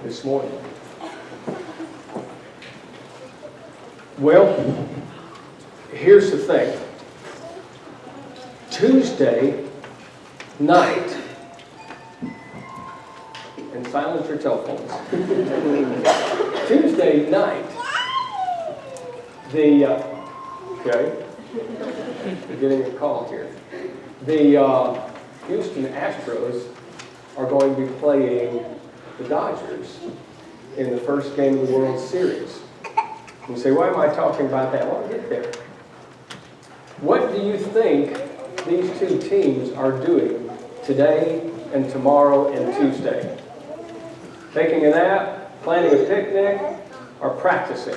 this morning? Well, here's the thing. Tuesday night, and silence your telephones. Tuesday night, okay, we're getting a call here. The Houston Astros are going to be playing the Dodgers in the first game of the World Series. You say, why am I talking about that? Well, I'll get there. What do you think these two teams are doing today and tomorrow and Tuesday? Taking a nap, planning a picnic, or practicing?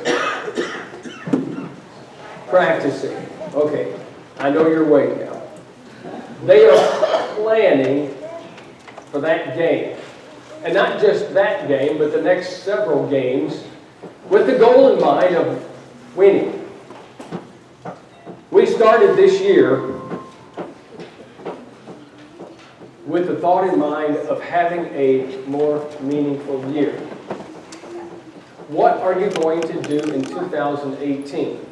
Practicing. Okay, I know you're awake now. They are planning for that game. And not just that game, but the next several games with the goal in mind of winning. We started this year with the thought in mind of having a more meaningful year. What are you going to do in 2018?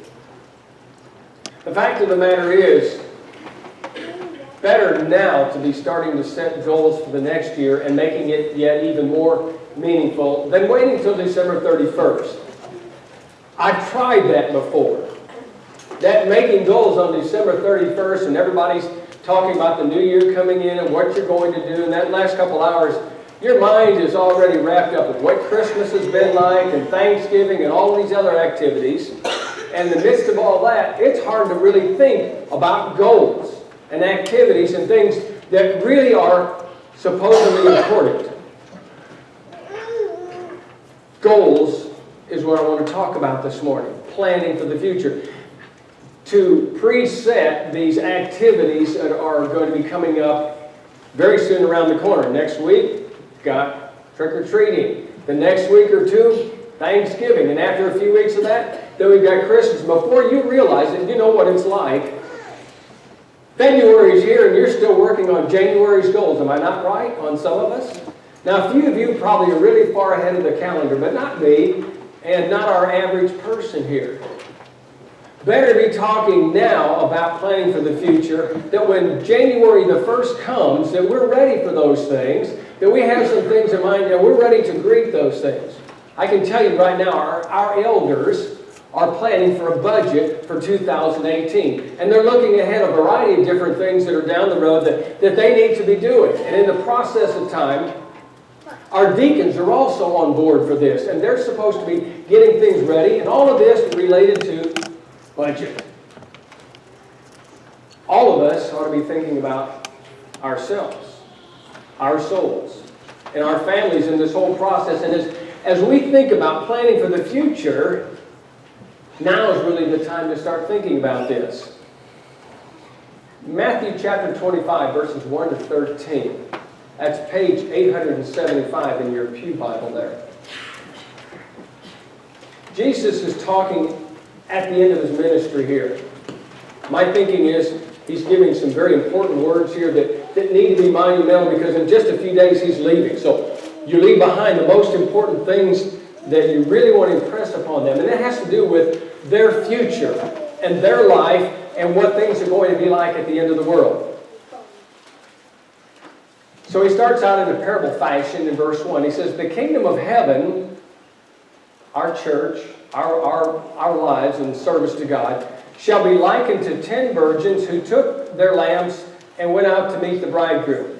The fact of the matter is, better now to be starting to set goals for the next year and making it yet even more meaningful than waiting until December 31st. I've tried that before. That making goals on December 31st and everybody's talking about the new year coming in and what you're going to do in that last couple hours, your mind is already wrapped up with what Christmas has been like and Thanksgiving and all these other activities. And in the midst of all that, it's hard to really think about goals and activities and things that really are supposedly important. Goals is what I want to talk about this morning. Planning for the future. To preset these activities that are going to be coming up very soon around the corner. Next week, got trick-or-treating. The next week or two, Thanksgiving. And after a few weeks of that, then we've got Christmas. Before you realize it, you know what it's like. February's here and you're still working on January's goals. Am I not right on some of us? Now, a few of you probably are really far ahead of the calendar, but not me and not our average person here. Better to be talking now about planning for the future, that when January the 1st comes, that we're ready for those things, that we have some things in mind, and we're ready to greet those things. I can tell you right now, our elders are planning for a budget for 2018. And they're looking ahead a variety of different things that are down the road that they need to be doing. And in the process of time, our deacons are also on board for this. And they're supposed to be getting things ready. And all of this related to budget. All of us ought to be thinking about ourselves, our souls, and our families in this whole process. And as we think about planning for the future, now is really the time to start thinking about this. Matthew chapter 25, verses 1 to 13. That's page 875 in your pew Bible there. Jesus is talking at the end of his ministry here. My thinking is he's giving some very important words here that need to be monumental because in just a few days he's leaving. So you leave behind the most important things that you really want to impress upon them. And it has to do with their future and their life and what things are going to be like at the end of the world. So he starts out in a parable fashion in verse 1. He says, the kingdom of heaven, our church, our lives in service to God, shall be likened to 10 virgins who took their lamps and went out to meet the bridegroom.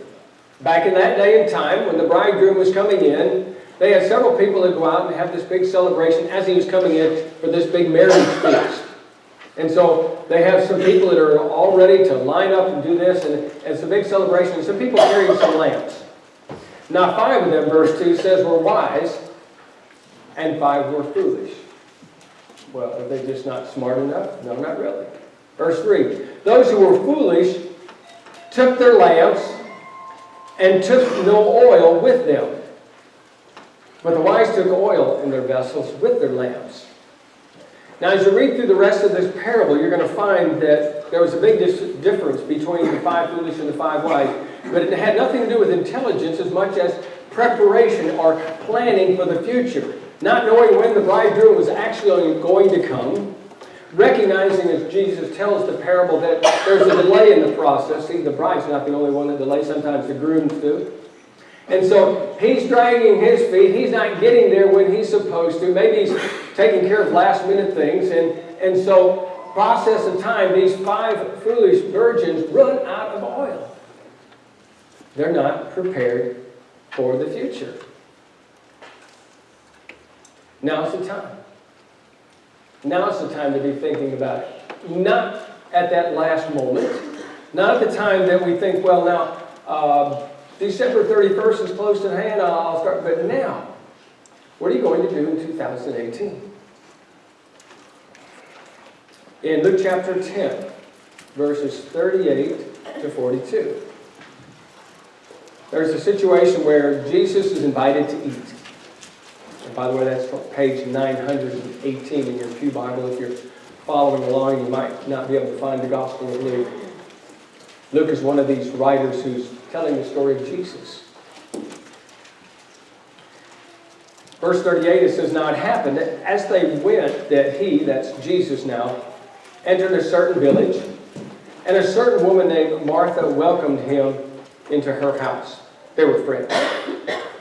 Back in that day and time, when the bridegroom was coming in, they had several people that go out and have this big celebration as he was coming in for this big marriage feast. And so they have some people that are all ready to line up and do this, and it's a big celebration. And some people carrying some lamps. Now 5 of them, verse 2 says, were wise, and 5 were foolish. Well, are they just not smart enough? No, not really. Verse 3, those who were foolish took their lamps and took no oil with them. But the wise took oil in their vessels with their lamps. Now, as you read through the rest of this parable, you're going to find that there was a big difference between the 5 foolish and the 5 wise. But it had nothing to do with intelligence as much as preparation or planning for the future, not knowing when the bridegroom was actually going to come, recognizing, as Jesus tells the parable, that there's a delay in the process. See, the bride's not the only one that delays. Sometimes the grooms do. And so he's dragging his feet. He's not getting there when he's supposed to. Maybe he's taking care of last-minute things. And so, process of time, these 5 foolish virgins run out of oil. They're not prepared for the future. Now's the time. Now's the time to be thinking about it. Not at that last moment. Not at the time that we think, well, now, December 31st is close at hand, I'll start. But now, what are you going to do in 2018? In Luke chapter 10, verses 38 to 42. There's a situation where Jesus is invited to eat. And by the way, that's page 918 in your Pew Bible. If you're following along, you might not be able to find the Gospel of Luke. Luke is one of these writers who's telling the story of Jesus. Verse 38, it says, "Now it happened that as they went, that he," that's Jesus now, "entered a certain village, and a certain woman named Martha welcomed him into her house." They were friends.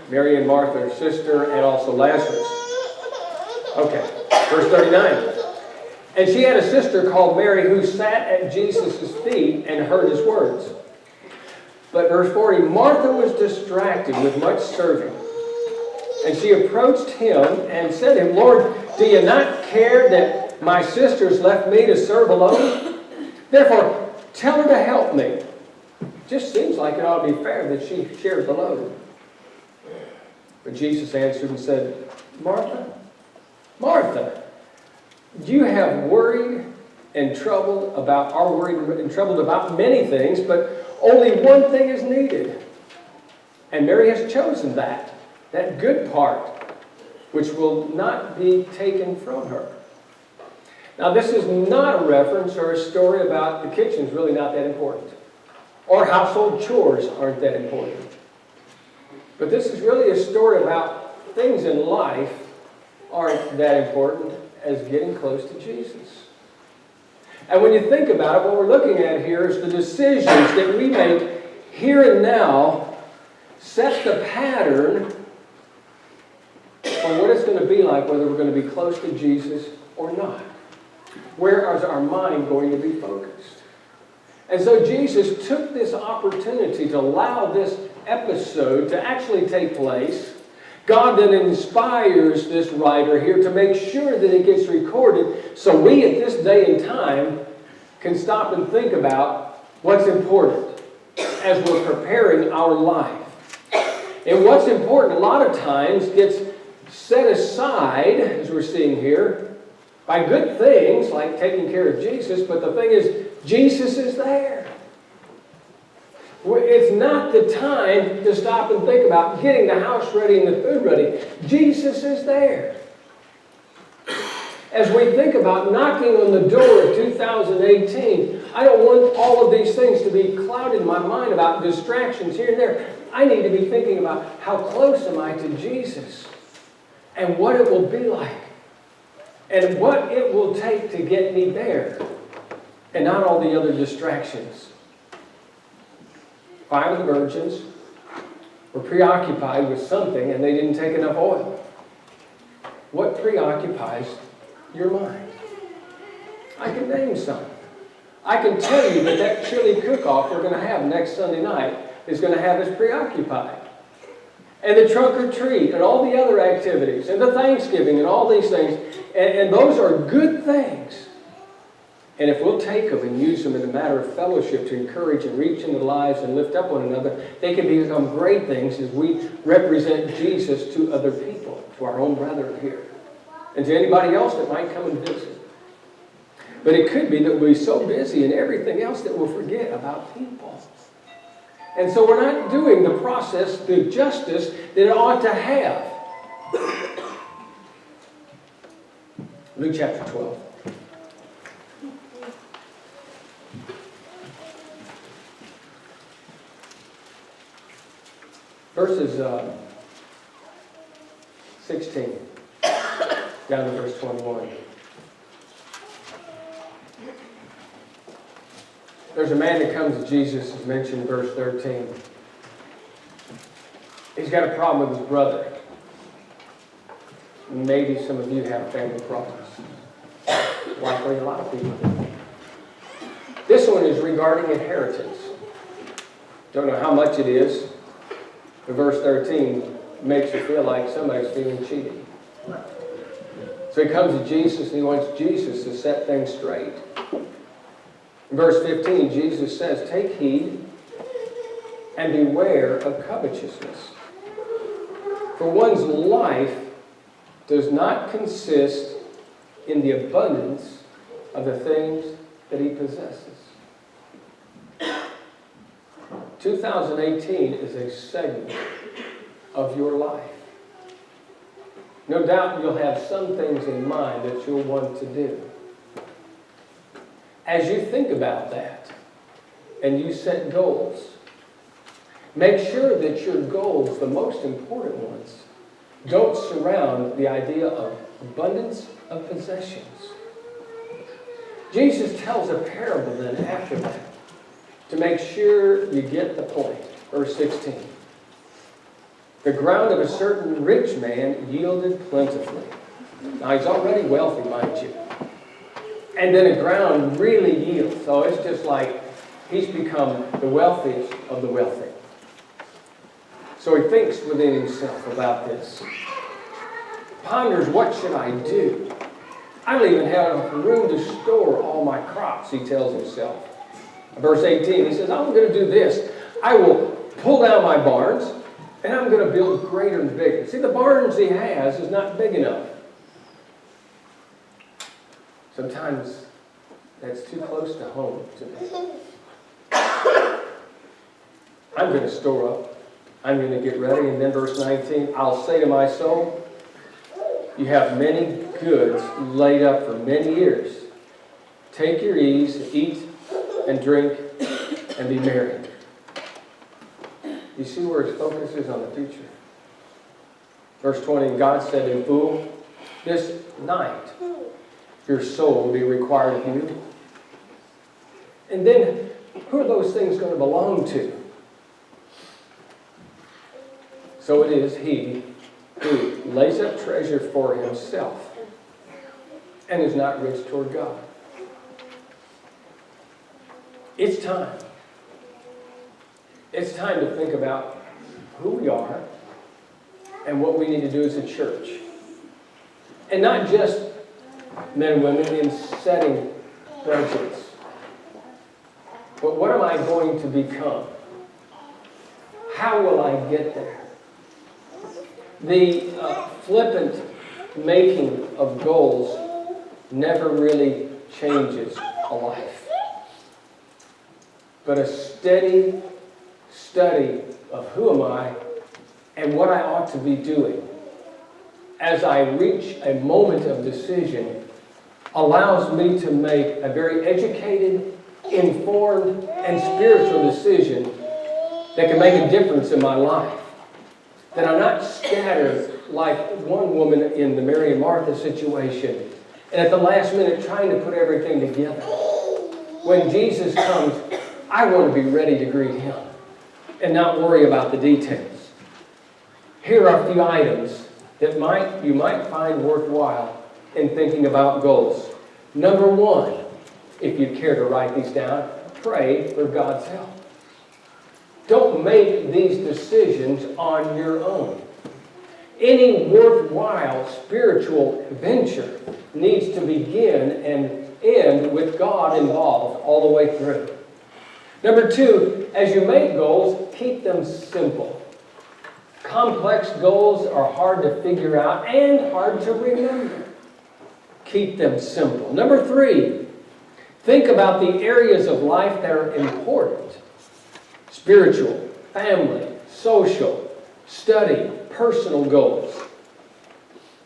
Mary and Martha, her sister, and also Lazarus. Okay, verse 39. "And she had a sister called Mary who sat at Jesus' feet and heard his words." But verse 40, "Martha was distracted with much serving. And she approached him and said to him, 'Lord, do you not care that my sister's left me to serve alone? Therefore, tell her to help me.'" Just seems like it ought to be fair that she shared the load. But Jesus answered and said, "Martha, Martha, you have worried and troubled about many things, but only one thing is needed. And Mary has chosen that good part, which will not be taken from her." Now, this is not a reference or a story about the kitchen's really not that important, or household chores aren't that important. But this is really a story about things in life aren't that important as getting close to Jesus. And when you think about it, what we're looking at here is the decisions that we make here and now set the pattern for what it's going to be like, whether we're going to be close to Jesus or not. Where is our mind going to be focused? And so Jesus took this opportunity to allow this episode to actually take place. God then inspires this writer here to make sure that it gets recorded so we at this day and time can stop and think about what's important as we're preparing our life. And what's important a lot of times gets set aside, as we're seeing here, by good things like taking care of Jesus, but the thing is, Jesus is there. It's not the time to stop and think about getting the house ready and the food ready. Jesus is there. As we think about knocking on the door of 2018, I don't want all of these things to be clouded in my mind about distractions here and there. I need to be thinking about how close am I to Jesus and what it will be like and what it will take to get me there and not all the other distractions. 5 of the virgins were preoccupied with something and they didn't take enough oil. What preoccupies your mind? I can name some. I can tell you that chili cook-off we're going to have next Sunday night is going to have us preoccupied. And the trunk or treat and all the other activities and the Thanksgiving and all these things. And those are good things. And if we'll take them and use them in a matter of fellowship to encourage and reach into the lives and lift up one another, they can become great things as we represent Jesus to other people, to our own brethren here, and to anybody else that might come and visit. But it could be that we'll be so busy in everything else that we'll forget about people. And so we're not doing the process, the justice that it ought to have. Luke chapter 12. Verses 16, down to verse 21. There's a man that comes to Jesus, as mentioned in verse 13. He's got a problem with his brother. Maybe some of you have family problems. Likely a lot of people do. This one is regarding inheritance. Don't know how much it is, but verse 13 makes you feel like somebody's feeling cheated. So he comes to Jesus and he wants Jesus to set things straight. In verse 15, Jesus says, "Take heed and beware of covetousness. For one's life does not consist in the abundance of the things that he possesses." 2018 is a segment of your life. No doubt you'll have some things in mind that you'll want to do. As you think about that and you set goals, make sure that your goals, the most important ones, don't surround the idea of abundance of possessions. Jesus tells a parable then after that to make sure you get the point. Verse 16. "The ground of a certain rich man yielded plentifully." Now he's already wealthy, mind you. And then a ground really yields. So it's just like he's become the wealthiest of the wealthy. So he thinks within himself about this. Ponders, what should I do? I don't even have enough room to store all my crops, he tells himself. Verse 18, he says, "I'm going to do this. I will pull down my barns, and I'm going to build greater and bigger." See, the barns he has is not big enough. Sometimes that's too close to home to me. I'm going to store up. I'm going to get ready. And then verse 19, "I'll say to my soul, you have many goods laid up for many years. Take your ease, eat and drink, and be merry." You see where his focus is on the future. Verse 20, "And God said to him, Fool, this night your soul will be required of you." And then, who are those things going to belong to? So it is he who lays up treasure for himself and is not rich toward God. It's time. It's time to think about who we are and what we need to do as a church. And not just men and women in setting budgets, but what am I going to become? How will I get there? The flippant making of goals never really changes a life. But a steady study of who am I and what I ought to be doing as I reach a moment of decision allows me to make a very educated, informed, and spiritual decision that can make a difference in my life. That I'm not scattered like one woman in the Mary and Martha situation and at the last minute trying to put everything together. When Jesus comes, I want to be ready to greet him and not worry about the details. Here are a few items that you might find worthwhile in thinking about goals. Number one, if you care to write these down, pray for God's help. Don't make these decisions on your own. Any worthwhile spiritual venture needs to begin and end with God involved all the way through. Number two, as you make goals, keep them simple. Complex goals are hard to figure out and hard to remember. Keep them simple. Number three, think about the areas of life that are important. Spiritual, family, social, study, personal goals.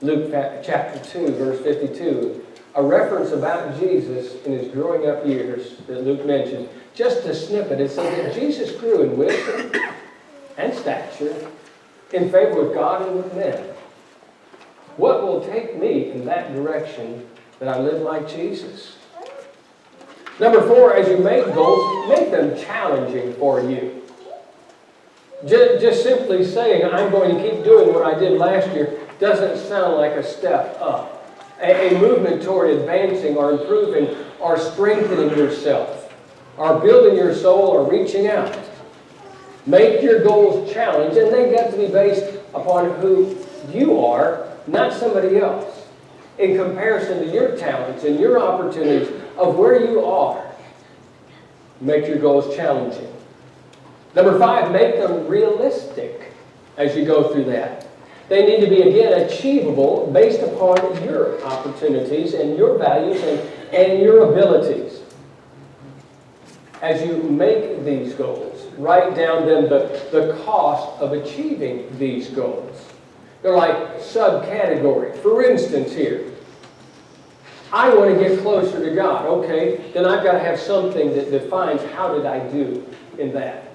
Luke chapter 2, verse 52, a reference about Jesus in his growing up years that Luke mentioned. Just a snippet, it says that Jesus grew in wisdom and stature, in favor with God and with men. what will take me in that direction that I live like Jesus? Number 4, as you make goals, make them challenging for you. Just simply saying, I'm going to keep doing what I did last year, doesn't sound like a step up. A movement toward advancing or improving or strengthening yourself, or building your soul or reaching out. Make your goals challenge, and they got to be based upon who you are, not somebody else, in comparison to your talents and your opportunities of where you are. Make your goals challenging. Number 5, make them realistic as you go through that. They need to be, again, achievable based upon your opportunities and your values and your abilities. As you make these goals, write down then the cost of achieving these goals. They're like subcategories. For instance here, I want to get closer to God. Okay, then I've got to have something that defines how did I do in that.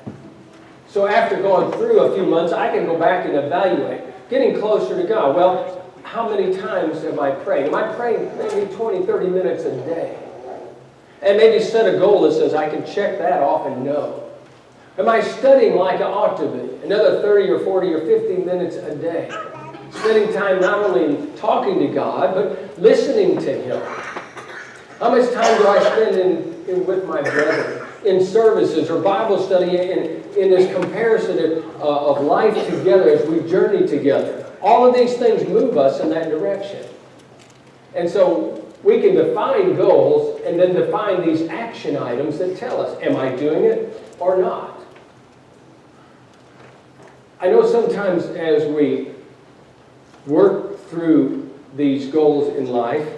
So after going through a few months, I can go back and evaluate. Getting closer to God. Well, how many times am I praying? Am I praying maybe 20, 30 minutes a day? And maybe set a goal that says I can check that off and know. Am I studying like I ought to be? Another 30 or 40 or 50 minutes a day. Spending time not only talking to God, but listening to Him. How much time do I spend with my brethren? In services or Bible study, in this comparison of life together as we journey together. All of these things move us in that direction. And so we can define goals and then define these action items that tell us, am I doing it or not? I know sometimes as we work through these goals in life,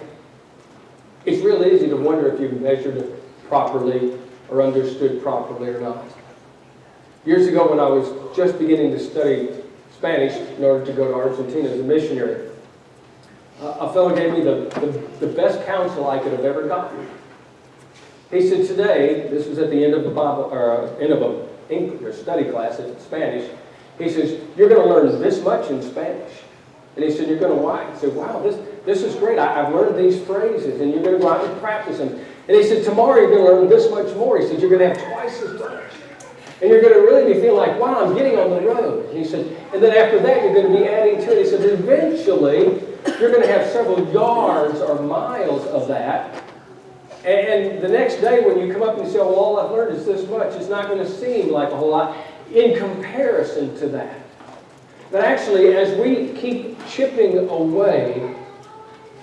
it's real easy to wonder if you've measured it properly or understood properly or not. Years ago when I was just beginning to study Spanish in order to go to Argentina as a missionary, a fellow gave me the best counsel I could have ever gotten. He said, today, this was at the end of the Bible, or end of a English or study class in Spanish, he says, you're going to learn this much in Spanish. And he said, you're going to why? I said, wow, this is great. I've learned these phrases, and you're going to go out and practice them. And he said, tomorrow you're going to learn this much more. He said, you're going to have twice as much. And you're going to really be feeling like, wow, I'm getting on the road. And he said, and then after that, you're going to be adding to it. He said, eventually, you're going to have several yards or miles of that. And the next day when you come up and you say, oh, well, all I've learned is this much, it's not going to seem like a whole lot in comparison to that. But actually, as we keep chipping away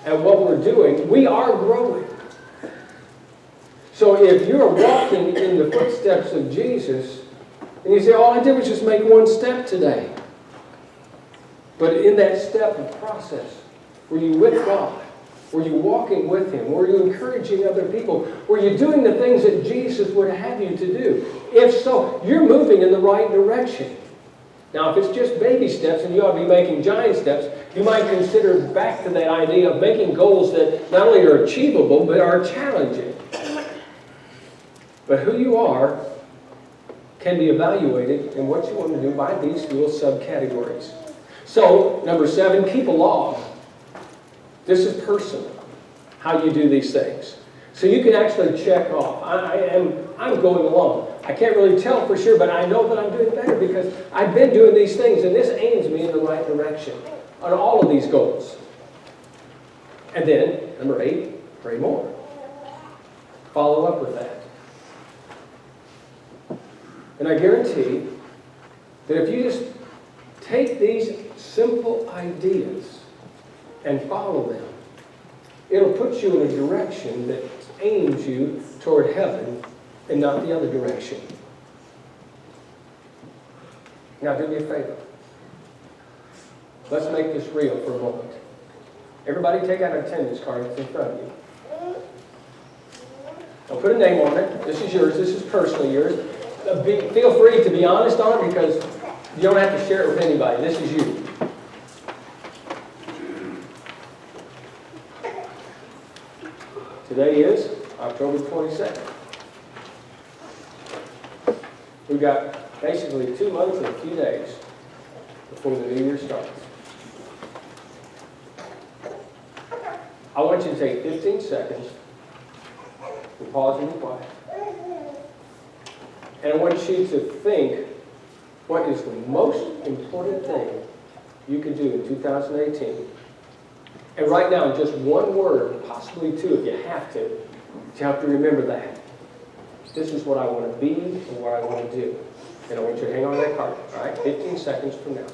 at what we're doing, we are growing. So if you're walking in the footsteps of Jesus, and you say, all I did was just make one step today. But in that step of process, were you with God? Were you walking with Him? Were you encouraging other people? Were you doing the things that Jesus would have you to do? If so, you're moving in the right direction. Now, if it's just baby steps and you ought to be making giant steps, you might consider back to that idea of making goals that not only are achievable, but are challenging. But who you are can be evaluated in what you want to do by these little subcategories. So, number 7, keep a log. This is personal, how you do these things. So you can actually check off. I'm going along. I can't really tell for sure, but I know that I'm doing better because I've been doing these things, and this aims me in the right direction on all of these goals. And then, number 8, pray more. Follow up with that. And I guarantee that if you just take these simple ideas and follow them, it'll put you in a direction that aims you toward heaven and not the other direction. Now do me a favor. Let's make this real for a moment. Everybody take out an attendance card that's in front of you. Now put a name on it. This is yours. This is personally yours. Feel free to be honest on it because you don't have to share it with anybody. This is you. Today is October 22nd. We've got basically 2 months and a few days before the new year starts. I want you to take 15 seconds and pause and be quiet. And I want you to think, what is the most important thing you can do in 2018? And write down just one word, possibly two if you have to help you remember that. This is what I want to be and what I want to do. And I want you to hang on to that card, all right? 15 seconds from now.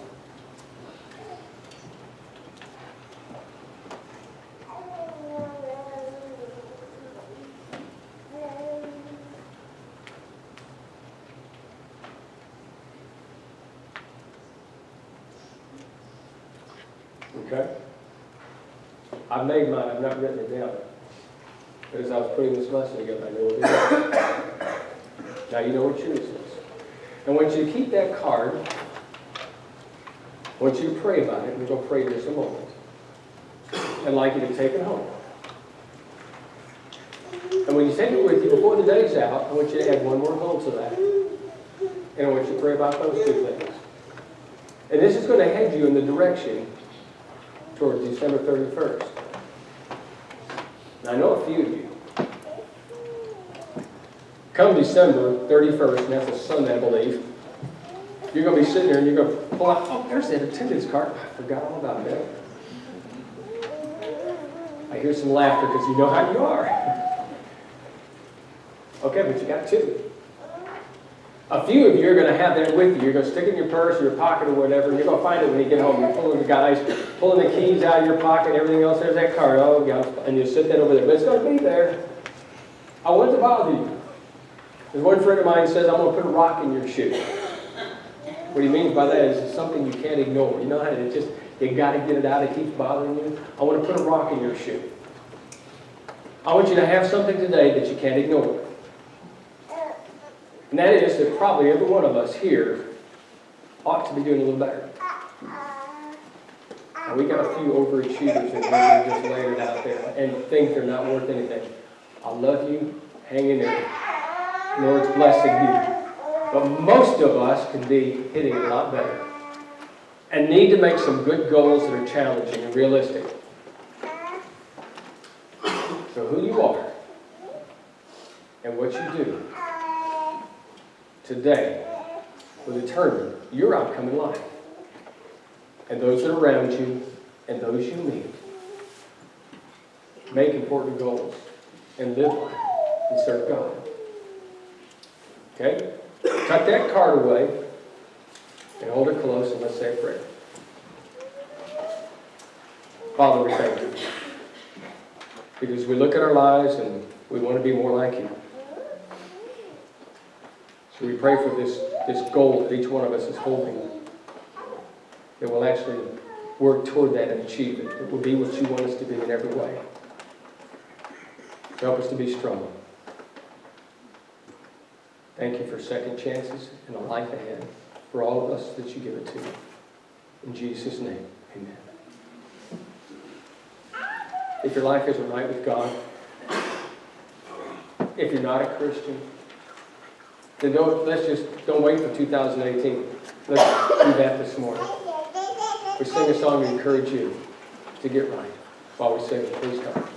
Okay? I've made mine. I've not written it down. But as I was putting this lesson together, I knew what it was. Now you know what yours is. And I want you to keep that card. I want you to pray about it. We're going to pray in just a moment. I'd like you to take it home. And when you take it with you before the day's out, I want you to add one more goal to that. And I want you to pray about those two things. And this is going to head you in the direction towards December 31st. Now, I know a few of you. Come December 31st, and that's a Sunday, I believe, you're going to be sitting there and you're going to pull out, oh, there's that attendance card. I forgot all about that. I hear some laughter because you know how you are. Okay, but you got two. A few of you are going to have that with you. You're going to stick it in your purse or your pocket or whatever, and you're going to find it when you get home. You're pulling the keys out of your pocket, everything else. There's that card. Oh, God. And you sit that over there. But it's going to be there. I want to bother you. There's one friend of mine says, I'm going to put a rock in your shoe. What he means by that is it's something you can't ignore. You know how it just, you got to get it out. It keeps bothering you. I want to put a rock in your shoe. I want you to have something today that you can't ignore. And that is that probably every one of us here ought to be doing a little better. Now, we got a few overachievers that are just laying it out there and think they're not worth anything. I love you. Hang in there. The Lord's blessing you. But most of us can be hitting a lot better and need to make some good goals that are challenging and realistic. So who you are and what you do today will determine your outcome in life and those that are around you and those you meet. Make important goals and live life and serve God. Okay? Tuck that card away and hold it close and let's say a prayer. Father, we thank you because we look at our lives and we want to be more like you. So we pray for this goal that each one of us is holding, that we'll actually work toward that and achieve it. It will be what you want us to be in every way. Help us to be strong. Thank you for second chances and a life ahead for all of us that you give it to. In Jesus' name, amen. If your life isn't right with God, if you're not a Christian, then don't wait for 2018. Let's do that this morning. We sing a song to encourage you to get right while we sing. Please come.